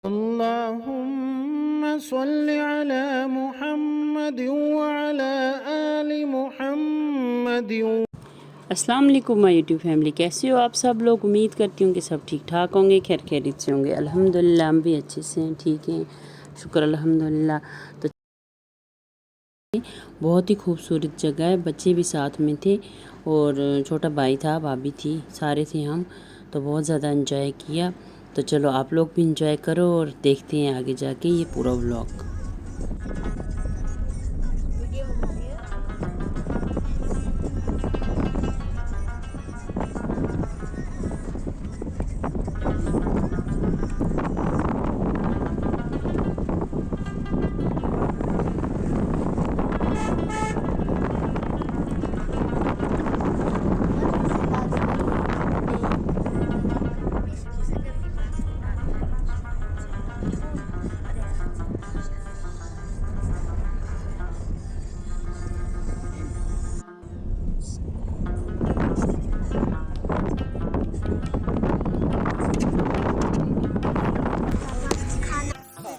अल्लाहुम्मा सल्लि अला मुहम्मद व अला आलि मुहम्मद। अस्सलाम वालेकुम माय यूट्यूब फैमिली, कैसे हो आप सब लोग। उम्मीद करती हूँ कि सब ठीक ठाक होंगे, खैर खैरियत से होंगे। अल्हम्दुलिल्लाह हम भी अच्छे से हैं, ठीक हैं, शुक्र अल्हम्दुलिल्लाह। तो बहुत ही खूबसूरत जगह है, बच्चे भी साथ में थे और छोटा भाई था, भाभी थी, सारे थे हम, तो बहुत ज़्यादा इंजॉय किया। तो चलो आप लोग भी इंजॉय करो और देखते हैं आगे जाके ये पूरा व्लॉग।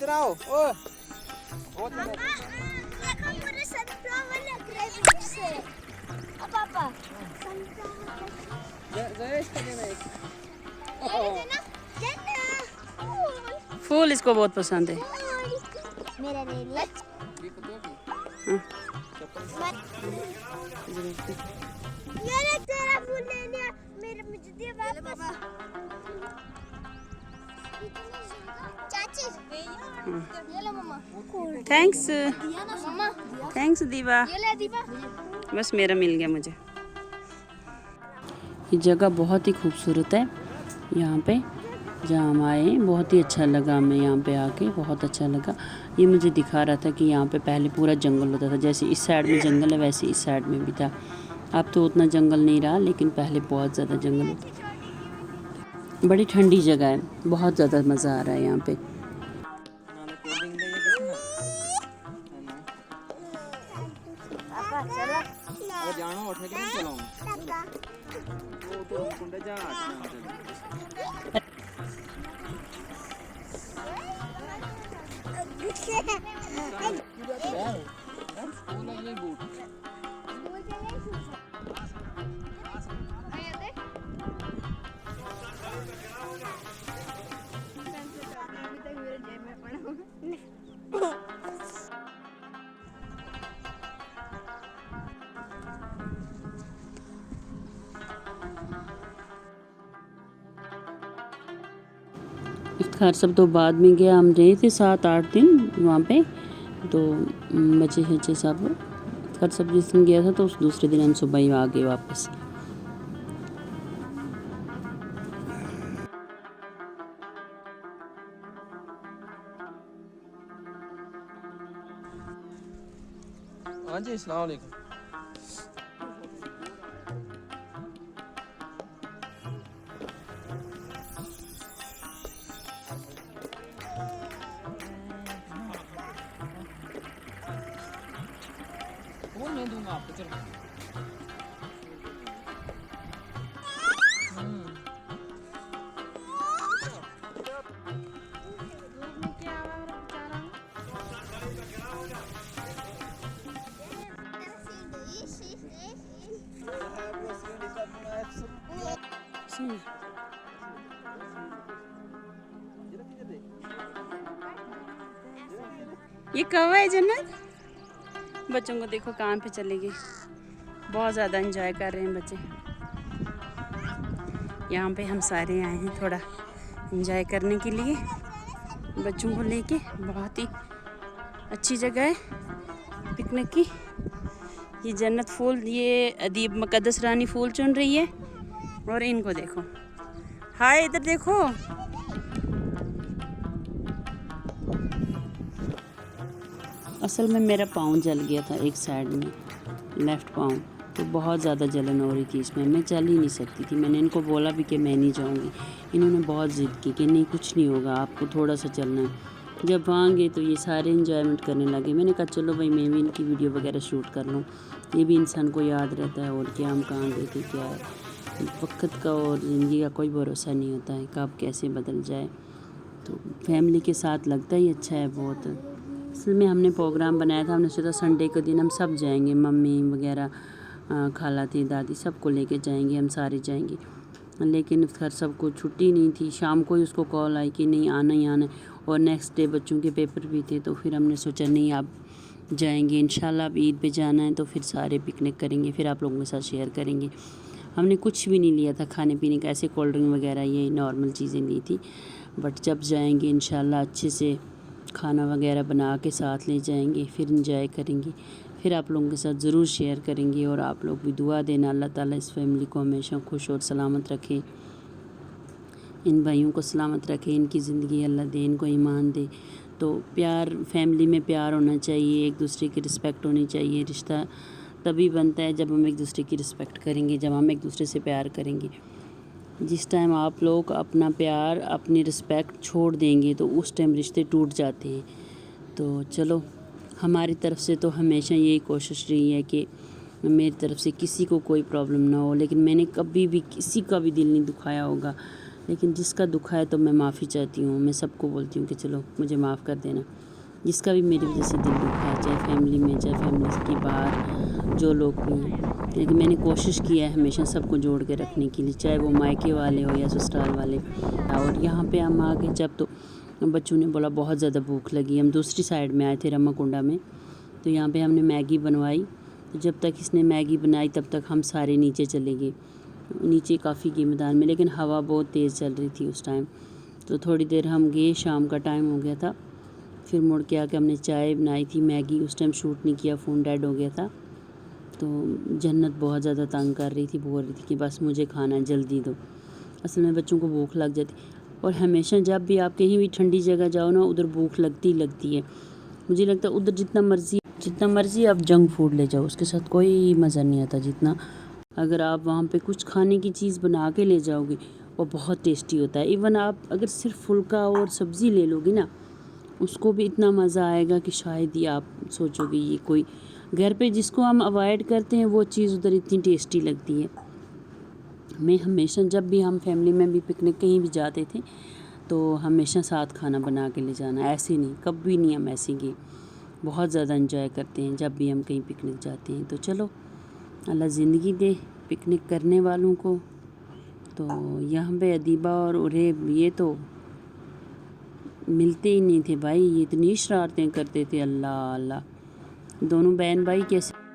आओ ओए पापा फूल इसको बहुत पसंद है। मेरा ले लिया। मैंने तेरा फूल ले लिया, मेरे मुझे दे वापस। चाची ये लो मम्मा। थैंक्स दिया ना मम्मा। थैंक्स दीवा, ये ले दीवा। बस मेरा मिल गया मुझे। ये जगह बहुत ही खूबसूरत है, यहाँ पे जहाँ हम आए बहुत ही अच्छा लगा, हमें यहाँ पे आके बहुत अच्छा लगा। ये मुझे दिखा रहा था कि यहाँ पे पहले पूरा जंगल होता था, जैसे इस साइड में जंगल है वैसे इस साइड में भी था। अब तो उतना जंगल नहीं रहा, लेकिन पहले बहुत ज़्यादा जंगल होता। बड़ी ठंडी जगह है, बहुत ज़्यादा मज़ा आ रहा है यहाँ पे। पापा चलो। जानो उठे के नहीं चलाऊं वो तो कुंडे जा खैर सब तो बाद में गया, हम रहे थे 7-8 दिन वहाँ पे, तो बच्चे बच्चे सब खैर सब जिस दिन गया था तो उस दूसरे दिन हम सुबह ही आ गए वापस। हाँ जी अस्सलाम वालेकुम। वो मैं दूंगा आपको, चलो। ये कौवा है जन्नत। बच्चों को देखो कहाँ पे चले गए, बहुत ज़्यादा एंजॉय कर रहे हैं बच्चे। यहाँ पे हम सारे आए हैं थोड़ा एंजॉय करने के लिए बच्चों को लेके। बहुत ही अच्छी जगह है पिकनिक की। ये जन्नत फूल, ये अदीब मुकद्दस रानी फूल चुन रही है और इनको देखो। हाय इधर देखो। असल में मेरा पाँव जल गया था एक साइड में, लेफ़्ट पाँव, तो बहुत ज़्यादा जलन हो रही थी इसमें, मैं चल ही नहीं सकती थी। मैंने इनको बोला भी कि मैं नहीं जाऊंगी, इन्होंने बहुत ज़िद की कि नहीं कुछ नहीं होगा, आपको थोड़ा सा चलना है। जब वहाँ गए तो ये सारे इंजॉयमेंट करने लगे। मैंने कहा चलो भाई मैं भी इनकी वीडियो वगैरह शूट कर लूँ, ये भी इंसान को याद रहता है। और क्या हम कहाँ गए थे, क्या है, वक्त का और ज़िंदगी का कोई भरोसा नहीं होता है, कब कैसे बदल जाए। तो फैमिली के साथ लगता ही अच्छा है बहुत। असल में हमने प्रोग्राम बनाया था, हमने सोचा संडे के दिन हम सब जाएंगे, मम्मी वगैरह, खाला थी, दादी, सबको लेके जाएंगे, हम सारे जाएंगे। लेकिन खैर सबको छुट्टी नहीं थी। शाम को ही उसको कॉल आई कि नहीं आना ही आना है, और नेक्स्ट डे बच्चों के पेपर भी थे। तो फिर हमने सोचा नहीं आप जाएंगे इंशाल्लाह, अब ईद पे जाना है तो फिर सारे पिकनिक करेंगे, फिर आप लोगों के साथ शेयर करेंगे। हमने कुछ भी नहीं लिया था खाने पीने का, ऐसे कोल्ड ड्रिंक वगैरह ये नॉर्मल चीज़ें ली थी। बट जब जाएंगे इंशाल्लाह अच्छे से खाना वगैरह बना के साथ ले जाएंगे, फिर इंजॉय करेंगे, फिर आप लोगों के साथ ज़रूर शेयर करेंगे। और आप लोग भी दुआ देना, अल्लाह ताला इस फैमिली को हमेशा खुश और सलामत रखे, इन भाइयों को सलामत रखे, इनकी ज़िंदगी अल्लाह दे, इनको ईमान दे। तो प्यार, फैमिली में प्यार होना चाहिए, एक दूसरे की रिस्पेक्ट होनी चाहिए। रिश्ता तभी बनता है जब हम एक दूसरे की रिस्पेक्ट करेंगे, जब हम एक दूसरे से प्यार करेंगे। जिस टाइम आप लोग अपना प्यार, अपनी रिस्पेक्ट छोड़ देंगे तो उस टाइम रिश्ते टूट जाते हैं। तो चलो, हमारी तरफ से तो हमेशा यही कोशिश रही है कि मेरी तरफ से किसी को कोई प्रॉब्लम ना हो, लेकिन मैंने कभी भी किसी का भी दिल नहीं दुखाया होगा। लेकिन जिसका दुखा है तो मैं माफ़ी चाहती हूँ, मैं सबको बोलती हूँ कि चलो मुझे माफ़ कर देना, जिसका भी मेरी वजह से दिल दुखा है, चाहे फैमिली में, चाहे फैमिली के बाहर जो लोग भी हैं। लेकिन मैंने कोशिश किया है हमेशा सबको जोड़ के रखने के लिए, चाहे वो मायके वाले हो या ससुराल वाले। और यहाँ पे हम आ गए जब, तो बच्चों ने बोला बहुत ज़्यादा भूख लगी। हम दूसरी साइड में आए थे रमाकुंडा में, तो यहाँ पे हमने मैगी बनवाई। तो जब तक इसने मैगी बनाई तब तक हम सारे नीचे चले गए, नीचे काफ़ी के मैदान में, लेकिन हवा बहुत तेज़ चल रही थी उस टाइम। तो थोड़ी देर हम गए, शाम का टाइम हो गया था। फिर मुड़ के आके हमने चाय बनाई थी, मैगी उस टाइम शूट नहीं किया, फ़ोन डेड हो गया था। तो जन्नत बहुत ज़्यादा तंग कर रही थी, बोल रही थी कि बस मुझे खाना है, जल्दी दो। असल में बच्चों को भूख लग जाती, और हमेशा जब भी आप कहीं भी ठंडी जगह जाओ ना, उधर भूख लगती है। मुझे लगता है उधर जितना मर्ज़ी आप जंक फूड ले जाओ, उसके साथ कोई मज़ा नहीं आता जितना अगर आप वहाँ पे कुछ खाने की चीज़ बना के ले जाओगे, वो बहुत टेस्टी होता है। इवन आप अगर सिर्फ फुल्का और सब्ज़ी ले लोगे ना, उसको भी इतना मज़ा आएगा कि शायद ही आप सोचोगे ये कोई घर पे जिसको हम अवॉइड करते हैं वो चीज़ उधर इतनी टेस्टी लगती है। मैं हमेशा जब भी हम फैमिली में भी पिकनिक कहीं भी जाते थे तो हमेशा साथ खाना बना के ले जाना, ऐसे नहीं, कभी नहीं हम ऐसे गए। बहुत ज़्यादा इंजॉय करते हैं जब भी हम कहीं पिकनिक जाते हैं। तो चलो, अल्लाह ज़िंदगी दे पिकनिक करने वालों को। तो यहाँ पे अदीबा और उरेब ये तो मिलते ही नहीं थे भाई, ये इतनी शरारतें करते थे, अल्लाह अल्लाह। दोनों बहन भाई कैसे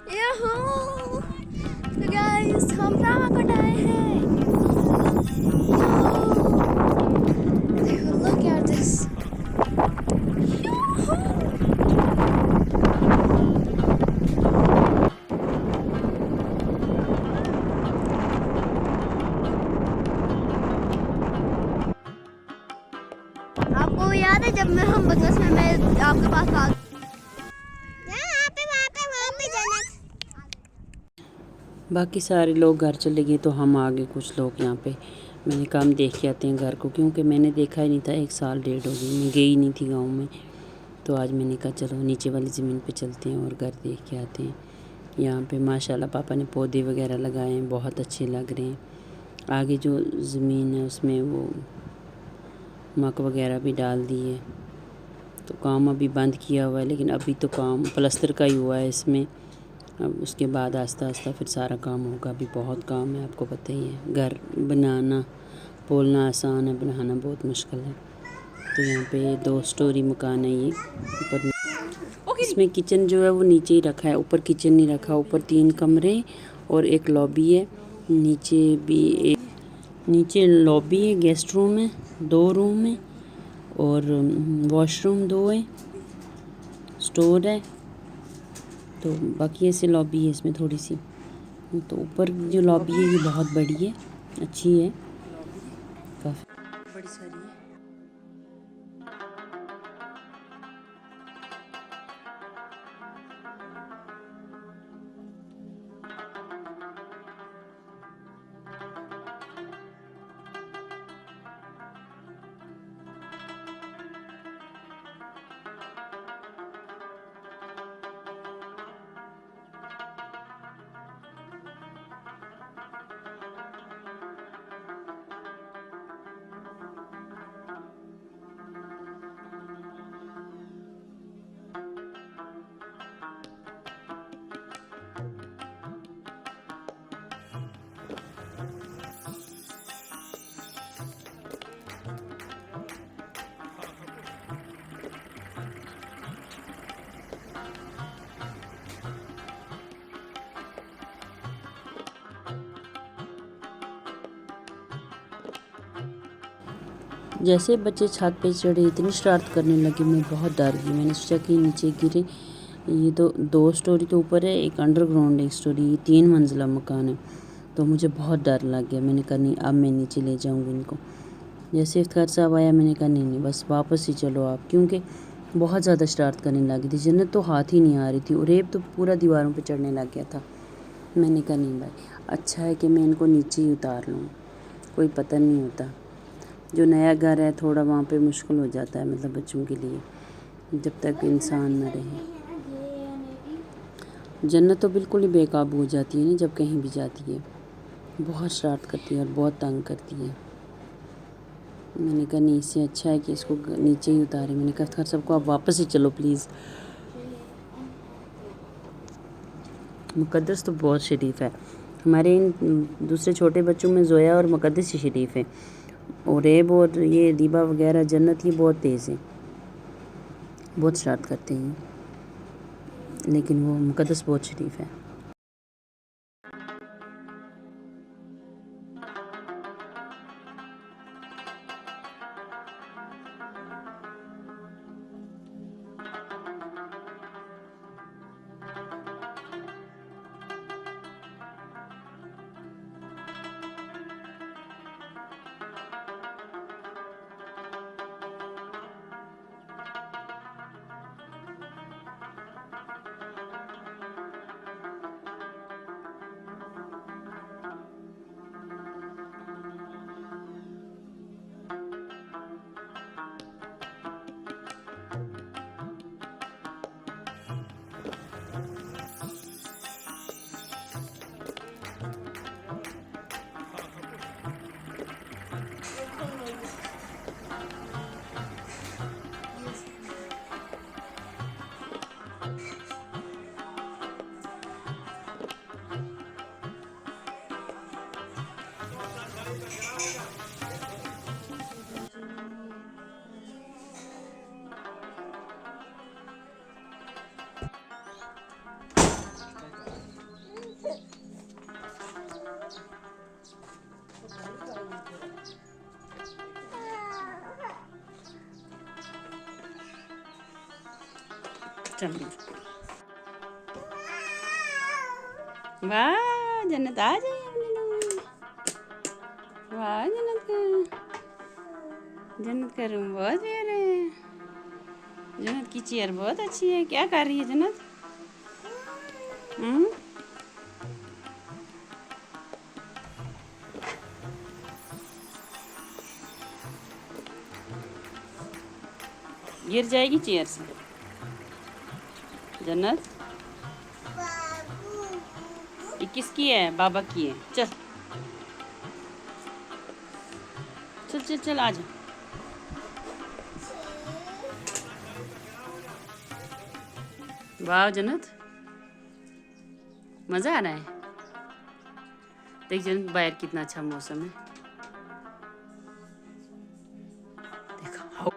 Yahoo! So guys, हम रामाकुंड आए हैं। देखो, look at this. आपको याद है जब हम बस में मैं आपके पास आ बाकी सारे लोग घर चले गए तो हम आ गए कुछ लोग यहाँ पे। मैंने कहा हम देख के आते हैं घर को, क्योंकि मैंने देखा ही नहीं था, 1 साल डेढ़ हो गई, मैं गई नहीं थी गांव में। तो आज मैंने कहा चलो नीचे वाली ज़मीन पे चलते हैं और घर देख के आते हैं। यहाँ पे माशाल्लाह पापा ने पौधे वगैरह लगाए हैं, बहुत अच्छे लग रहे हैं। आगे जो ज़मीन है उसमें वो मक वगैरह भी डाल दी है। तो काम अभी बंद किया हुआ है, लेकिन अभी तो काम प्लस्तर का ही हुआ है इसमें। अब उसके बाद आस्ता आस्ता फिर सारा काम होगा। अभी बहुत काम है, आपको पता ही है। घर बनाना, बोलना आसान है, बनाना बहुत मुश्किल है। तो यहाँ पे 2 स्टोरी मकान है ये ऊपर। इसमें किचन जो है वो नीचे ही रखा है, ऊपर किचन नहीं रखा। ऊपर 3 कमरे और एक लॉबी है, नीचे भी नीचे लॉबी है, गेस्ट रूम है, 2 रूम है और वॉशरूम 2 है, स्टोर है। तो बाकी ऐसे लॉबी है इसमें थोड़ी सी। तो ऊपर जो लॉबी है ये बहुत बड़ी है, अच्छी है, काफ़ी बड़ी सारी है। जैसे बच्चे छत पे चढ़े इतनी शरारत करने लगे, मैं बहुत डर गई। मैंने सोचा कि नीचे गिरे। ये तो 2 स्टोरी तो ऊपर है, एक अंडरग्राउंड एक स्टोरी, ये 3 मंजिला मकान है। तो मुझे बहुत डर लग गया। मैंने कहा नहीं, अब मैं नीचे ले जाऊंगी इनको। जैसे इफ्तार साहब आया, मैंने कहा नहीं नहीं बस वापस ही चलो आप, क्योंकि बहुत ज़्यादा शरारत करने लगी थी। जन्नत तो हाथ ही नहीं आ रही थी, और रेब तो पूरा दीवारों पर चढ़ने लग गया था। मैंने कहा नहीं भाई, अच्छा है कि मैं इनको नीचे ही उतार लूँ, कोई पता नहीं होता। जो नया घर है थोड़ा वहाँ पे मुश्किल हो जाता है, मतलब बच्चों के लिए, जब तक इंसान न रहे। जन्नत तो बिल्कुल ही बेकाबू हो जाती है ना जब कहीं भी जाती है, बहुत शरारत करती है और बहुत तंग करती है। मैंने कहा नहीं, इससे अच्छा है कि इसको नीचे ही उतारे। मैंने कहा खैर सबको आप वापस ही चलो प्लीज़। मुकद्दस तो बहुत शरीफ है। हमारे इन दूसरे छोटे बच्चों में ज़ोया और मुकद्दस ही शरीफ है, और रेब और ये दीबा वगैरह जन्नत ही बहुत तेज़ है, बहुत शरारत करते हैं, लेकिन वो मुकद्दस बहुत शरीफ है। वाह जन्नत आ जाए अपने रूम। वाह जन्नत का रूम बहुत प्यारा है। जन्नत की चेयर बहुत अच्छी है। क्या कर रही है जन्नत? गिर जाएगी चेयर से। जन्नत ये किसकी है? बाबा की है। चल चल चल चल आ जा। वाह जन्नत, मज़ा आ रहा है। देख जन्नत, बाहर कितना अच्छा मौसम है। देखो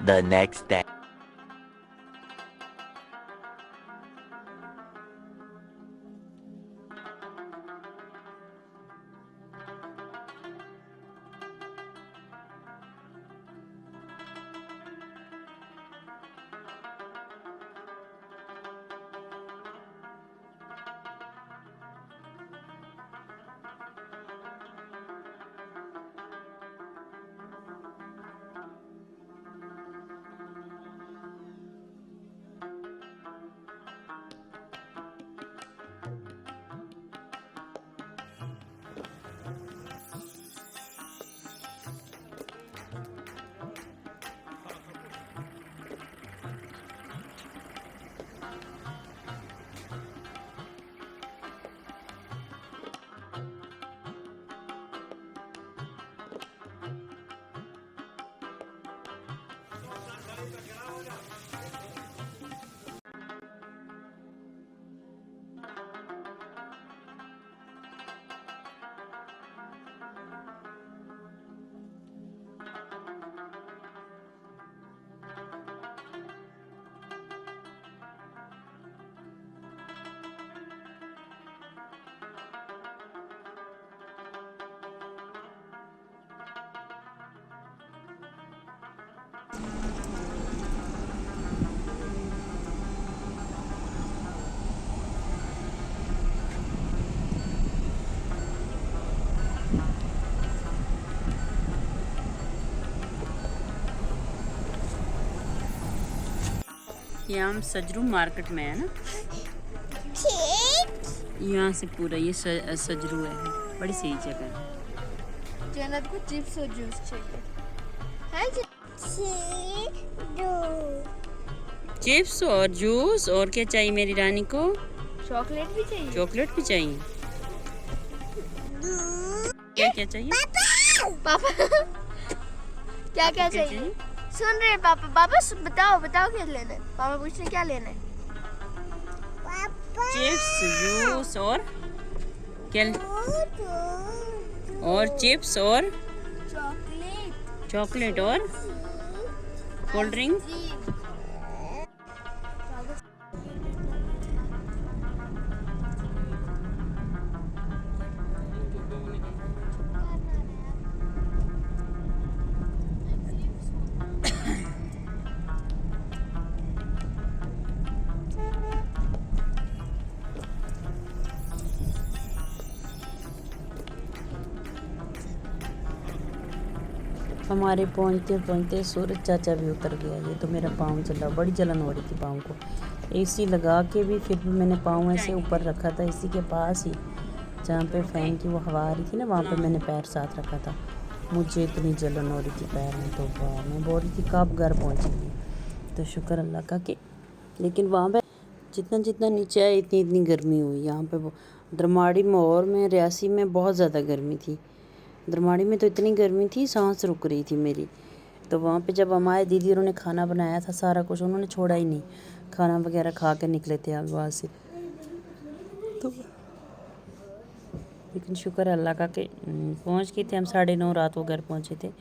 the next day. ये हम सजरू मार्केट में है ना, यहाँ से पूरा ये सजरू है, बड़ी सही जगह है। जन्नत को चिप्स और जूस चाहिए है चिप्स और जूस, और क्या चाहिए मेरी रानी को? चॉकलेट भी चाहिए। चॉकलेट भी चाहिए। क्या क्या चाहिए पापा क्या क्या चाहिए? सुन रहे पापा? पापा बताओ क्या लेना है? पापा पूछ रहे क्या लेना है? चिप्स जूस और क्या? और चिप्स और चॉकलेट और कोल्ड ड्रिंक। हमारे पहुंचते पहुंचते सूरज चाचा भी उतर गया। ये तो मेरा पाँव चला, बड़ी जलन हो रही थी पाँव को। एसी लगा के भी फिर भी मैंने पाँव ऐसे ऊपर रखा था, इसी के पास ही जहाँ पे फैन की वो हवा आ रही थी ना, वहाँ पे मैंने पैर साथ रखा था। मुझे इतनी जलन हो रही थी पैर में, तो वाह, मैं बोल रही थी कब घर पहुँचेंगी। तो शुक्र अल्लाह का कि, लेकिन वहाँ पे जितना जितना नीचे आया इतनी गर्मी हुई। यहाँ पे दरमाड़ी में और में रियासी में बहुत ज़्यादा गर्मी थी। दरमाड़ी में तो इतनी गर्मी थी, सांस रुक रही थी मेरी। तो वहाँ पे जब हम आए, दीदी उन्होंने खाना बनाया था सारा कुछ, उन्होंने छोड़ा ही नहीं, खाना वगैरह खा के निकले थे आप वहाँ से। तो लेकिन शुक्र अल्लाह का कि पहुँच गए थे हम। 9:30 रात को घर पहुँचे थे।